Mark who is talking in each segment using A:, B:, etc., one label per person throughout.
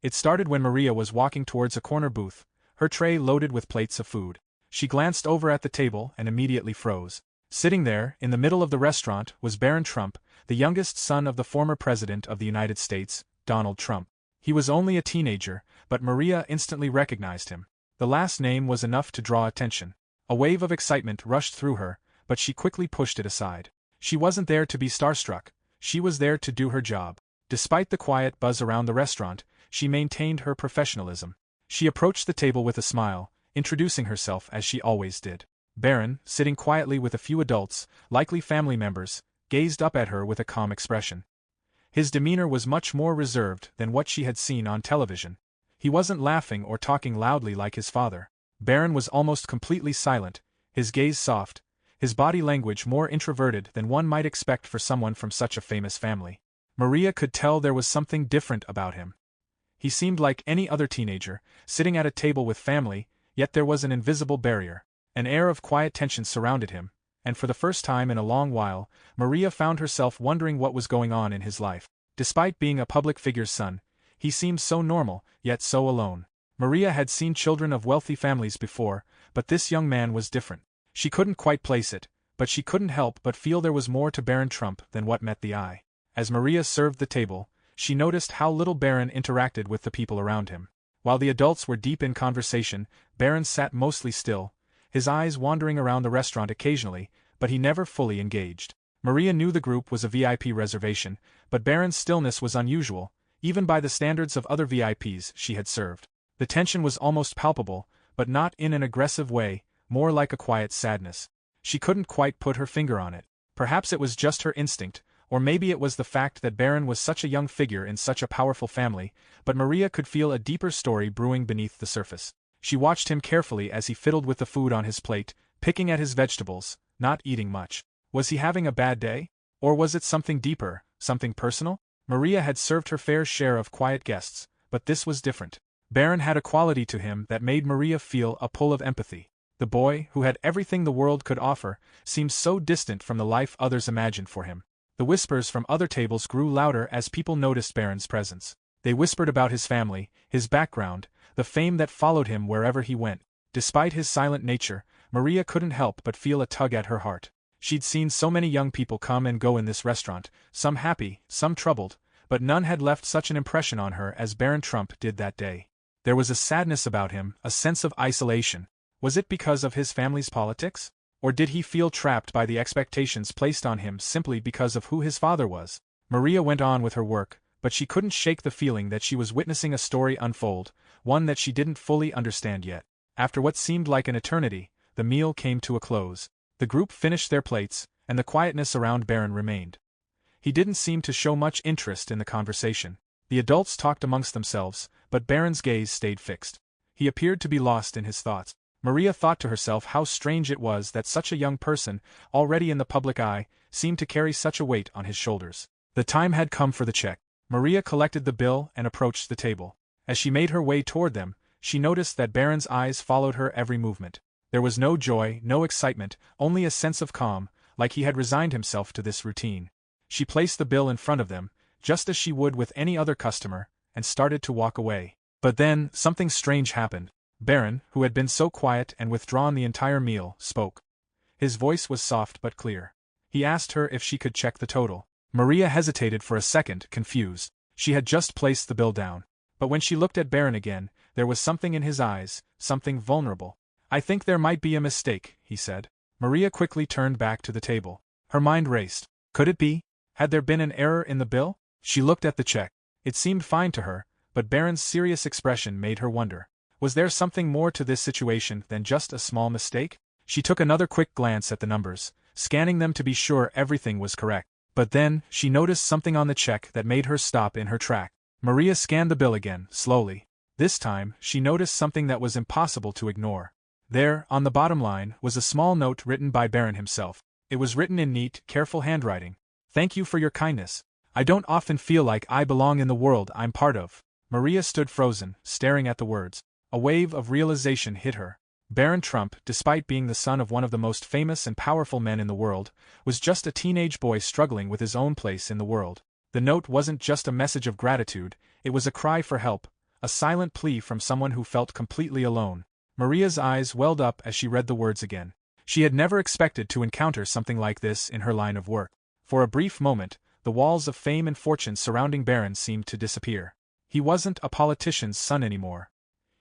A: It started when Maria was walking towards a corner booth, her tray loaded with plates of food. She glanced over at the table and immediately froze. Sitting there, in the middle of the restaurant, was Barron Trump, the youngest son of the former President of the United States, Donald Trump. He was only a teenager, but Maria instantly recognized him. The last name was enough to draw attention. A wave of excitement rushed through her, but she quickly pushed it aside. She wasn't there to be starstruck, she was there to do her job. Despite the quiet buzz around the restaurant, she maintained her professionalism. She approached the table with a smile, introducing herself as she always did. Barron, sitting quietly with a few adults, likely family members, gazed up at her with a calm expression. His demeanor was much more reserved than what she had seen on television. He wasn't laughing or talking loudly like his father. Barron was almost completely silent, his gaze soft, his body language more introverted than one might expect for someone from such a famous family. Maria could tell there was something different about him. He seemed like any other teenager, sitting at a table with family, yet there was an invisible barrier. An air of quiet tension surrounded him, and for the first time in a long while, Maria found herself wondering what was going on in his life. Despite being a public figure's son, he seemed so normal, yet so alone. Maria had seen children of wealthy families before, but this young man was different. She couldn't quite place it, but she couldn't help but feel there was more to Barron Trump than what met the eye. As Maria served the table, she noticed how little Barron interacted with the people around him. While the adults were deep in conversation, Barron sat mostly still, his eyes wandering around the restaurant occasionally, but he never fully engaged. Maria knew the group was a VIP reservation, but Barron's stillness was unusual, even by the standards of other VIPs she had served. The tension was almost palpable, but not in an aggressive way, more like a quiet sadness. She couldn't quite put her finger on it. Perhaps it was just her instinct, or maybe it was the fact that Barron was such a young figure in such a powerful family, but Maria could feel a deeper story brewing beneath the surface. She watched him carefully as he fiddled with the food on his plate, picking at his vegetables, not eating much. Was he having a bad day? Or was it something deeper, something personal? Maria had served her fair share of quiet guests, but this was different. Barron had a quality to him that made Maria feel a pull of empathy. The boy, who had everything the world could offer, seemed so distant from the life others imagined for him. The whispers from other tables grew louder as people noticed Barron's presence. They whispered about his family, his background, the fame that followed him wherever he went. Despite his silent nature, Maria couldn't help but feel a tug at her heart. She'd seen so many young people come and go in this restaurant, some happy, some troubled, but none had left such an impression on her as Barron Trump did that day. There was a sadness about him, a sense of isolation. Was it because of his family's politics? Or did he feel trapped by the expectations placed on him simply because of who his father was? Maria went on with her work, but she couldn't shake the feeling that she was witnessing a story unfold, one that she didn't fully understand yet. After what seemed like an eternity, the meal came to a close. The group finished their plates, and the quietness around Barron remained. He didn't seem to show much interest in the conversation. The adults talked amongst themselves, but Barron's gaze stayed fixed. He appeared to be lost in his thoughts. Maria thought to herself how strange it was that such a young person, already in the public eye, seemed to carry such a weight on his shoulders. The time had come for the check. Maria collected the bill and approached the table. As she made her way toward them, she noticed that Barron's eyes followed her every movement. There was no joy, no excitement, only a sense of calm, like he had resigned himself to this routine. She placed the bill in front of them, just as she would with any other customer, and started to walk away. But then, something strange happened. Barron, who had been so quiet and withdrawn the entire meal, spoke. His voice was soft but clear. He asked her if she could check the total. Maria hesitated for a second, confused. She had just placed the bill down. But when she looked at Barron again, there was something in his eyes, something vulnerable. "I think there might be a mistake," he said. Maria quickly turned back to the table. Her mind raced. Could it be? Had there been an error in the bill? She looked at the check. It seemed fine to her, but Barron's serious expression made her wonder. Was there something more to this situation than just a small mistake? She took another quick glance at the numbers, scanning them to be sure everything was correct. But then, she noticed something on the check that made her stop in her track. Maria scanned the bill again, slowly. This time, she noticed something that was impossible to ignore. There, on the bottom line, was a small note written by Barron himself. It was written in neat, careful handwriting. "Thank you for your kindness. I don't often feel like I belong in the world I'm part of." Maria stood frozen, staring at the words. A wave of realization hit her. Barron Trump, despite being the son of one of the most famous and powerful men in the world, was just a teenage boy struggling with his own place in the world. The note wasn't just a message of gratitude, it was a cry for help, a silent plea from someone who felt completely alone. Maria's eyes welled up as she read the words again. She had never expected to encounter something like this in her line of work. For a brief moment, the walls of fame and fortune surrounding Barron seemed to disappear. He wasn't a politician's son anymore.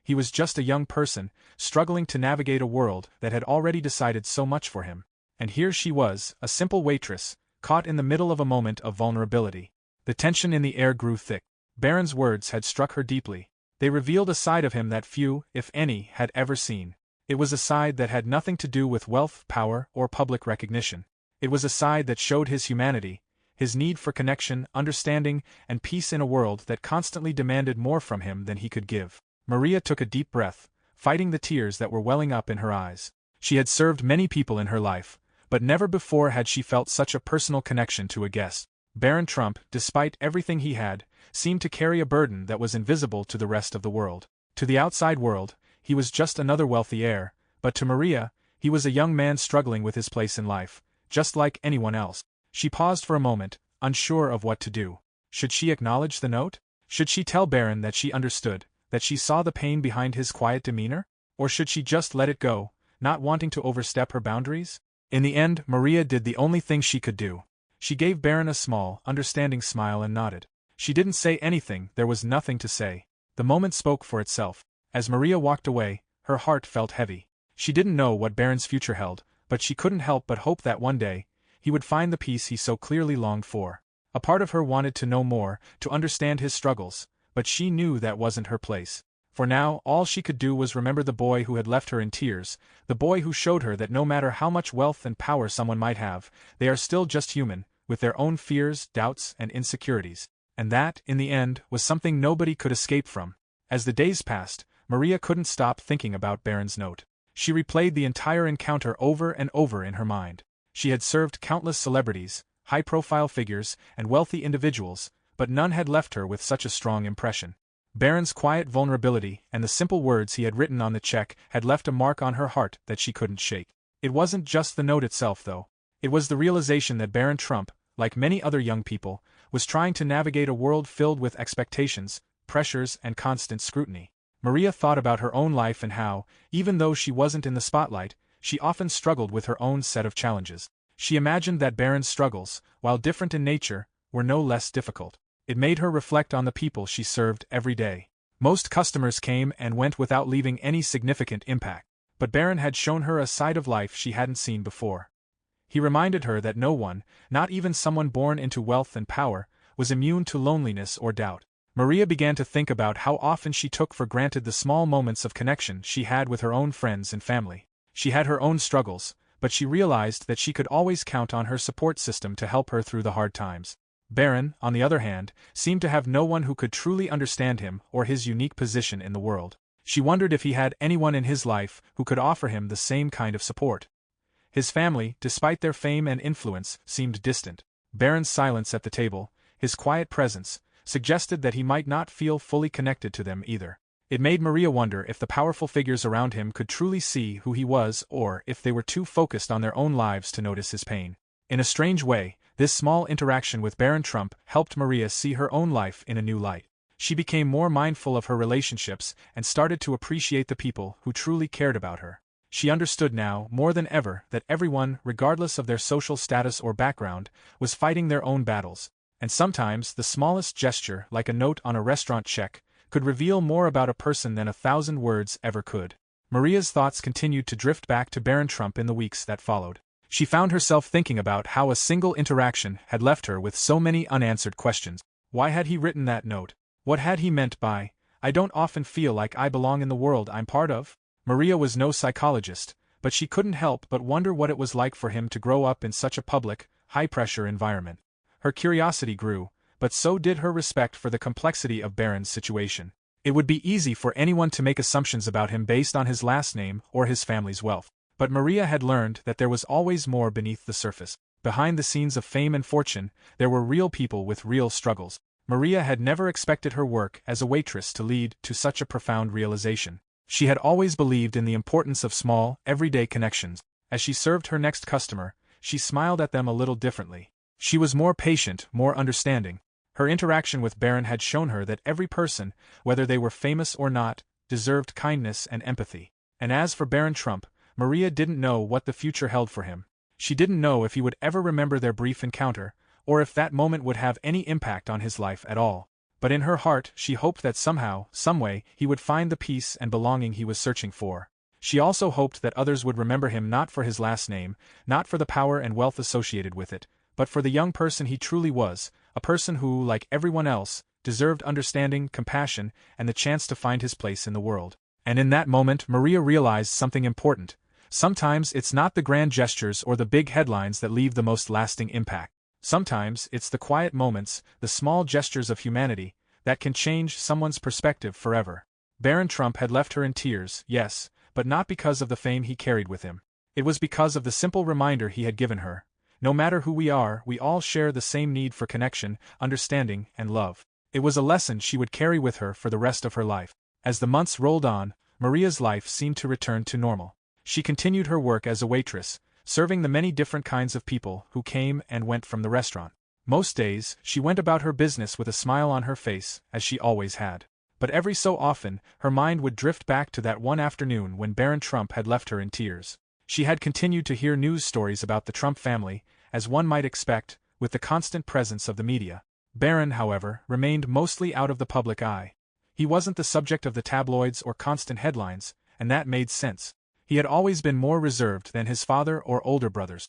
A: He was just a young person, struggling to navigate a world that had already decided so much for him. And here she was, a simple waitress, caught in the middle of a moment of vulnerability. The tension in the air grew thick. Barron's words had struck her deeply. They revealed a side of him that few, if any, had ever seen. It was a side that had nothing to do with wealth, power, or public recognition. It was a side that showed his humanity, his need for connection, understanding, and peace in a world that constantly demanded more from him than he could give. Maria took a deep breath, fighting the tears that were welling up in her eyes. She had served many people in her life, but never before had she felt such a personal connection to a guest. Barron Trump, despite everything he had, seemed to carry a burden that was invisible to the rest of the world. To the outside world, he was just another wealthy heir, but to Maria, he was a young man struggling with his place in life, just like anyone else. She paused for a moment, unsure of what to do. Should she acknowledge the note? Should she tell Barron that she understood, that she saw the pain behind his quiet demeanor? Or should she just let it go, not wanting to overstep her boundaries? In the end, Maria did the only thing she could do. She gave Barron a small, understanding smile and nodded. She didn't say anything, there was nothing to say. The moment spoke for itself. As Maria walked away, her heart felt heavy. She didn't know what Barron's future held, but she couldn't help but hope that one day, he would find the peace he so clearly longed for. A part of her wanted to know more, to understand his struggles, but she knew that wasn't her place. For now, all she could do was remember the boy who had left her in tears, the boy who showed her that no matter how much wealth and power someone might have, they are still just human, with their own fears, doubts, and insecurities. And that, in the end, was something nobody could escape from. As the days passed, Maria couldn't stop thinking about Barron's note. She replayed the entire encounter over and over in her mind. She had served countless celebrities, high-profile figures, and wealthy individuals, but none had left her with such a strong impression. Barron's quiet vulnerability and the simple words he had written on the check had left a mark on her heart that she couldn't shake. It wasn't just the note itself, though. It was the realization that Barron Trump, like many other young people, was trying to navigate a world filled with expectations, pressures, and constant scrutiny. Maria thought about her own life and how, even though she wasn't in the spotlight, she often struggled with her own set of challenges. She imagined that Barron's struggles, while different in nature, were no less difficult. It made her reflect on the people she served every day. Most customers came and went without leaving any significant impact, but Barron had shown her a side of life she hadn't seen before. He reminded her that no one, not even someone born into wealth and power, was immune to loneliness or doubt. Maria began to think about how often she took for granted the small moments of connection she had with her own friends and family. She had her own struggles, but she realized that she could always count on her support system to help her through the hard times. Barron, on the other hand, seemed to have no one who could truly understand him or his unique position in the world. She wondered if he had anyone in his life who could offer him the same kind of support. His family, despite their fame and influence, seemed distant. Barron's silence at the table, his quiet presence, suggested that he might not feel fully connected to them either. It made Maria wonder if the powerful figures around him could truly see who he was or if they were too focused on their own lives to notice his pain. In a strange way, this small interaction with Barron Trump helped Maria see her own life in a new light. She became more mindful of her relationships and started to appreciate the people who truly cared about her. She understood now, more than ever, that everyone, regardless of their social status or background, was fighting their own battles, and sometimes the smallest gesture, like a note on a restaurant check, could reveal more about a person than 1,000 words ever could. Maria's thoughts continued to drift back to Barron Trump in the weeks that followed. She found herself thinking about how a single interaction had left her with so many unanswered questions. Why had he written that note? What had he meant by, "I don't often feel like I belong in the world I'm part of"? Maria was no psychologist, but she couldn't help but wonder what it was like for him to grow up in such a public, high-pressure environment. Her curiosity grew, but so did her respect for the complexity of Barron's situation. It would be easy for anyone to make assumptions about him based on his last name or his family's wealth. But Maria had learned that there was always more beneath the surface. Behind the scenes of fame and fortune, there were real people with real struggles. Maria had never expected her work as a waitress to lead to such a profound realization. She had always believed in the importance of small, everyday connections. As she served her next customer, she smiled at them a little differently. She was more patient, more understanding. Her interaction with Barron had shown her that every person, whether they were famous or not, deserved kindness and empathy. And as for Barron Trump, Maria didn't know what the future held for him. She didn't know if he would ever remember their brief encounter, or if that moment would have any impact on his life at all. But in her heart she hoped that somehow, someway, he would find the peace and belonging he was searching for. She also hoped that others would remember him not for his last name, not for the power and wealth associated with it, but for the young person he truly was, a person who, like everyone else, deserved understanding, compassion, and the chance to find his place in the world. And in that moment Maria realized something important. Sometimes it's not the grand gestures or the big headlines that leave the most lasting impact. Sometimes it's the quiet moments, the small gestures of humanity, that can change someone's perspective forever. Barron Trump had left her in tears, yes, but not because of the fame he carried with him. It was because of the simple reminder he had given her. No matter who we are, we all share the same need for connection, understanding, and love. It was a lesson she would carry with her for the rest of her life. As the months rolled on, Maria's life seemed to return to normal. She continued her work as a waitress, serving the many different kinds of people who came and went from the restaurant. Most days, she went about her business with a smile on her face, as she always had. But every so often, her mind would drift back to that one afternoon when Barron Trump had left her in tears. She had continued to hear news stories about the Trump family, as one might expect, with the constant presence of the media. Barron, however, remained mostly out of the public eye. He wasn't the subject of the tabloids or constant headlines, and that made sense. He had always been more reserved than his father or older brothers.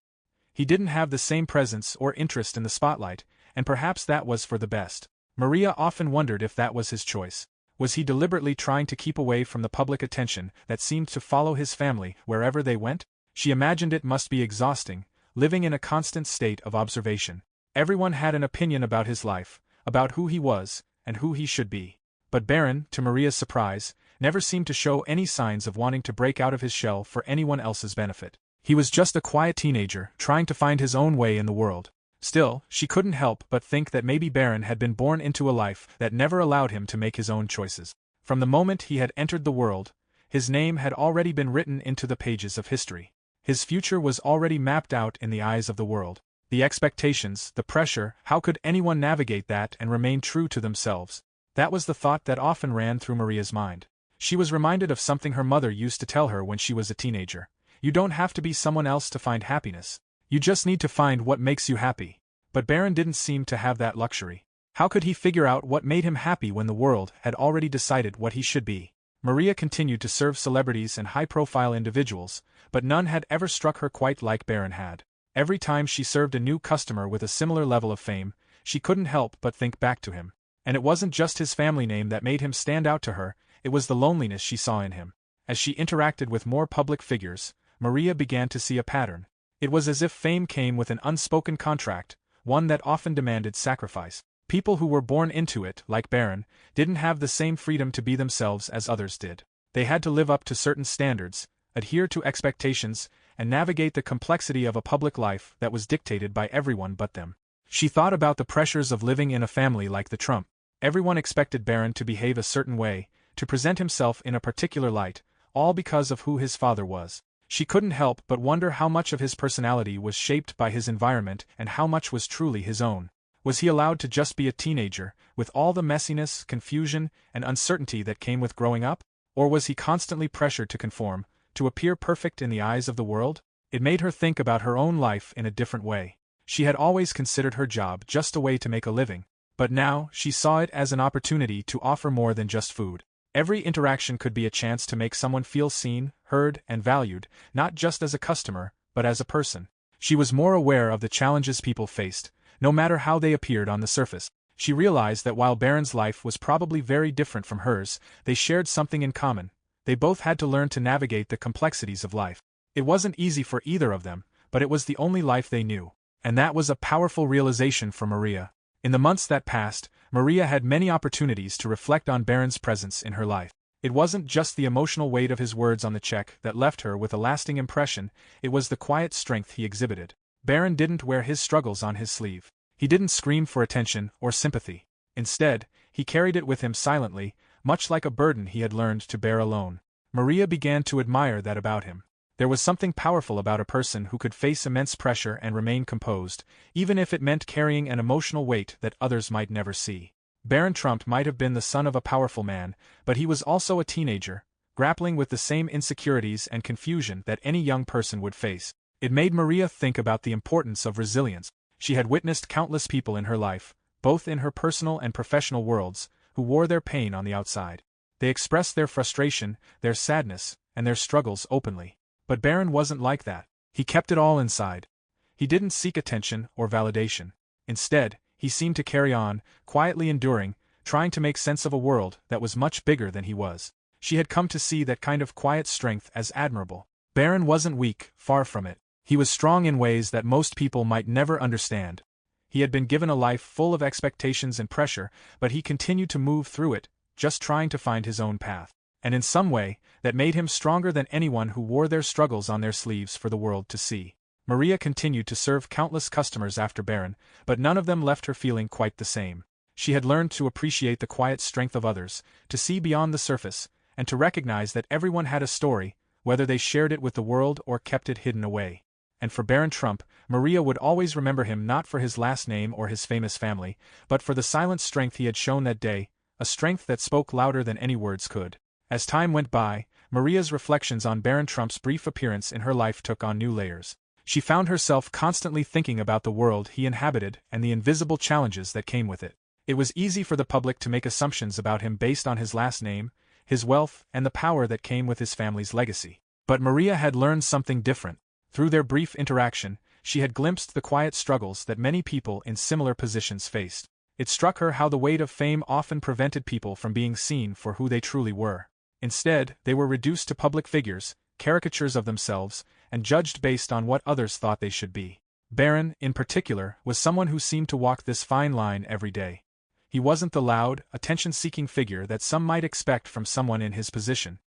A: He didn't have the same presence or interest in the spotlight, and perhaps that was for the best. Maria often wondered if that was his choice. Was he deliberately trying to keep away from the public attention that seemed to follow his family wherever they went? She imagined it must be exhausting, living in a constant state of observation. Everyone had an opinion about his life, about who he was, and who he should be. But Barron, to Maria's surprise, never seemed to show any signs of wanting to break out of his shell for anyone else's benefit. He was just a quiet teenager, trying to find his own way in the world. Still, she couldn't help but think that maybe Barron had been born into a life that never allowed him to make his own choices. From the moment he had entered the world, his name had already been written into the pages of history. His future was already mapped out in the eyes of the world. The expectations, the pressure, how could anyone navigate that and remain true to themselves? That was the thought that often ran through Maria's mind. She was reminded of something her mother used to tell her when she was a teenager. You don't have to be someone else to find happiness. You just need to find what makes you happy. But Barron didn't seem to have that luxury. How could he figure out what made him happy when the world had already decided what he should be? Maria continued to serve celebrities and high-profile individuals, but none had ever struck her quite like Barron had. Every time she served a new customer with a similar level of fame, she couldn't help but think back to him. And it wasn't just his family name that made him stand out to her, it was the loneliness she saw in him. As she interacted with more public figures, Maria began to see a pattern. It was as if fame came with an unspoken contract, one that often demanded sacrifice. People who were born into it, like Barron, didn't have the same freedom to be themselves as others did. They had to live up to certain standards, adhere to expectations, and navigate the complexity of a public life that was dictated by everyone but them. She thought about the pressures of living in a family like the Trump. Everyone expected Barron to behave a certain way, to present himself in a particular light, all because of who his father was. She couldn't help but wonder how much of his personality was shaped by his environment and how much was truly his own. Was he allowed to just be a teenager, with all the messiness, confusion, and uncertainty that came with growing up? Or was he constantly pressured to conform, to appear perfect in the eyes of the world? It made her think about her own life in a different way. She had always considered her job just a way to make a living, but now she saw it as an opportunity to offer more than just food. Every interaction could be a chance to make someone feel seen, heard, and valued, not just as a customer, but as a person. She was more aware of the challenges people faced, no matter how they appeared on the surface. She realized that while Barron's life was probably very different from hers, they shared something in common. They both had to learn to navigate the complexities of life. It wasn't easy for either of them, but it was the only life they knew. And that was a powerful realization for Maria. In the months that passed, Maria had many opportunities to reflect on Barron's presence in her life. It wasn't just the emotional weight of his words on the check that left her with a lasting impression, it was the quiet strength he exhibited. Barron didn't wear his struggles on his sleeve. He didn't scream for attention or sympathy. Instead, he carried it with him silently, much like a burden he had learned to bear alone. Maria began to admire that about him. There was something powerful about a person who could face immense pressure and remain composed, even if it meant carrying an emotional weight that others might never see. Barron Trump might have been the son of a powerful man, but he was also a teenager, grappling with the same insecurities and confusion that any young person would face. It made Maria think about the importance of resilience. She had witnessed countless people in her life, both in her personal and professional worlds, who wore their pain on the outside. They expressed their frustration, their sadness, and their struggles openly. But Barron wasn't like that. He kept it all inside. He didn't seek attention or validation. Instead, he seemed to carry on, quietly enduring, trying to make sense of a world that was much bigger than he was. She had come to see that kind of quiet strength as admirable. Barron wasn't weak, far from it. He was strong in ways that most people might never understand. He had been given a life full of expectations and pressure, but he continued to move through it, just trying to find his own path. And in some way, that made him stronger than anyone who wore their struggles on their sleeves for the world to see. Maria continued to serve countless customers after Barron, but none of them left her feeling quite the same. She had learned to appreciate the quiet strength of others, to see beyond the surface, and to recognize that everyone had a story, whether they shared it with the world or kept it hidden away. And for Barron Trump, Maria would always remember him not for his last name or his famous family, but for the silent strength he had shown that day, a strength that spoke louder than any words could. As time went by, Maria's reflections on Barron Trump's brief appearance in her life took on new layers. She found herself constantly thinking about the world he inhabited and the invisible challenges that came with it. It was easy for the public to make assumptions about him based on his last name, his wealth, and the power that came with his family's legacy. But Maria had learned something different. Through their brief interaction, she had glimpsed the quiet struggles that many people in similar positions faced. It struck her how the weight of fame often prevented people from being seen for who they truly were. Instead, they were reduced to public figures, caricatures of themselves, and judged based on what others thought they should be. Barron, in particular, was someone who seemed to walk this fine line every day. He wasn't the loud, attention-seeking figure that some might expect from someone in his position.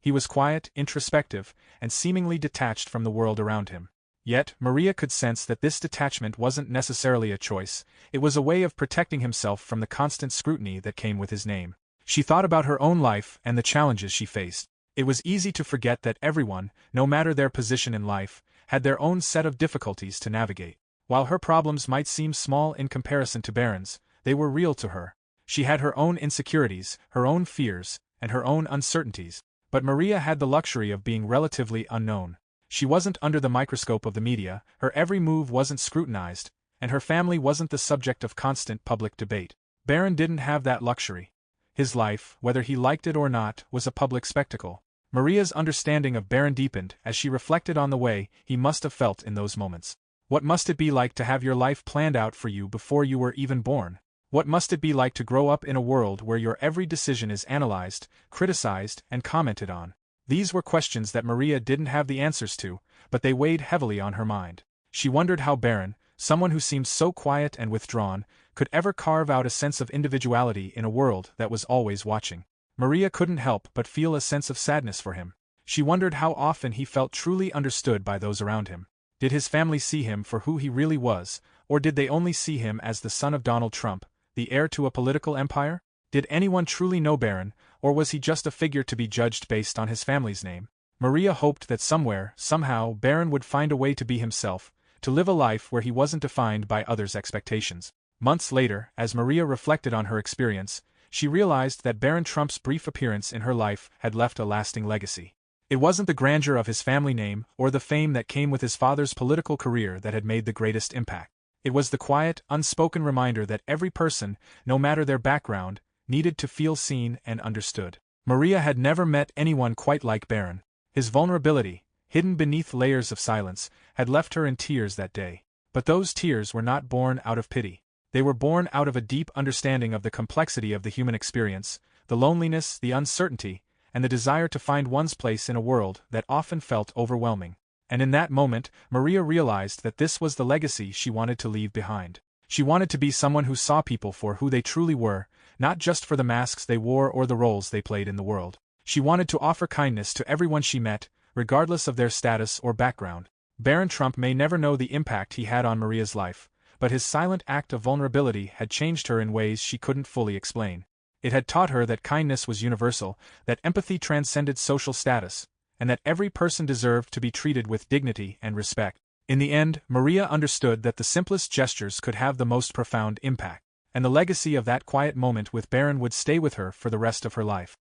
A: He was quiet, introspective, and seemingly detached from the world around him. Yet, Maria could sense that this detachment wasn't necessarily a choice, it was a way of protecting himself from the constant scrutiny that came with his name. She thought about her own life and the challenges she faced. It was easy to forget that everyone, no matter their position in life, had their own set of difficulties to navigate. While her problems might seem small in comparison to Barron's, they were real to her. She had her own insecurities, her own fears, and her own uncertainties. But Maria had the luxury of being relatively unknown. She wasn't under the microscope of the media, her every move wasn't scrutinized, and her family wasn't the subject of constant public debate. Barron didn't have that luxury. His life, whether he liked it or not, was a public spectacle. Maria's understanding of Barron deepened as she reflected on the way he must have felt in those moments. What must it be like to have your life planned out for you before you were even born? What must it be like to grow up in a world where your every decision is analyzed, criticized, and commented on? These were questions that Maria didn't have the answers to, but they weighed heavily on her mind. She wondered how Barron, someone who seemed so quiet and withdrawn, could ever carve out a sense of individuality in a world that was always watching. Maria couldn't help but feel a sense of sadness for him. She wondered how often he felt truly understood by those around him. Did his family see him for who he really was, or did they only see him as the son of Donald Trump, the heir to a political empire? Did anyone truly know Barron, or was he just a figure to be judged based on his family's name? Maria hoped that somewhere, somehow, Barron would find a way to be himself, to live a life where he wasn't defined by others' expectations. Months later, as Maria reflected on her experience, she realized that Barron Trump's brief appearance in her life had left a lasting legacy. It wasn't the grandeur of his family name or the fame that came with his father's political career that had made the greatest impact. It was the quiet, unspoken reminder that every person, no matter their background, needed to feel seen and understood. Maria had never met anyone quite like Barron. His vulnerability, hidden beneath layers of silence, had left her in tears that day. But those tears were not born out of pity. They were born out of a deep understanding of the complexity of the human experience, the loneliness, the uncertainty, and the desire to find one's place in a world that often felt overwhelming. And in that moment, Maria realized that this was the legacy she wanted to leave behind. She wanted to be someone who saw people for who they truly were, not just for the masks they wore or the roles they played in the world. She wanted to offer kindness to everyone she met, regardless of their status or background. Barron Trump may never know the impact he had on Maria's life, but his silent act of vulnerability had changed her in ways she couldn't fully explain. It had taught her that kindness was universal, that empathy transcended social status, and that every person deserved to be treated with dignity and respect. In the end, Maria understood that the simplest gestures could have the most profound impact, and the legacy of that quiet moment with Barron would stay with her for the rest of her life.